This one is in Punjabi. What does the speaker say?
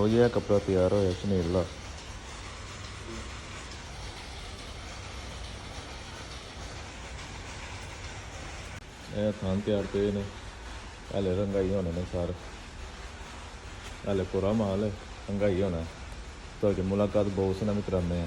ਲਓ ਜੀ, ਇਹ ਕੱਪੜਾ ਤਿਆਰ ਹੋਇਆ ਸੁਨੀਲ ਦਾ। ਇਹ ਥਾਂ ਤਿਆਰ ਪਏ ਨੇ, ਹਲੇ ਰੰਗਾਈ ਹੋਣੇ ਨੇ ਸਾਰੇ, ਹਲੇ ਪੂਰਾ ਮਾਲ ਹੈ, ਰੰਗਾਈ ਹੋਣਾ। ਤੁਹਾਡੀ ਮੁਲਾਕਾਤ ਬੋਸ ਨਾਲ ਵੀ ਕਰਾਉਂਦੇ ਆ।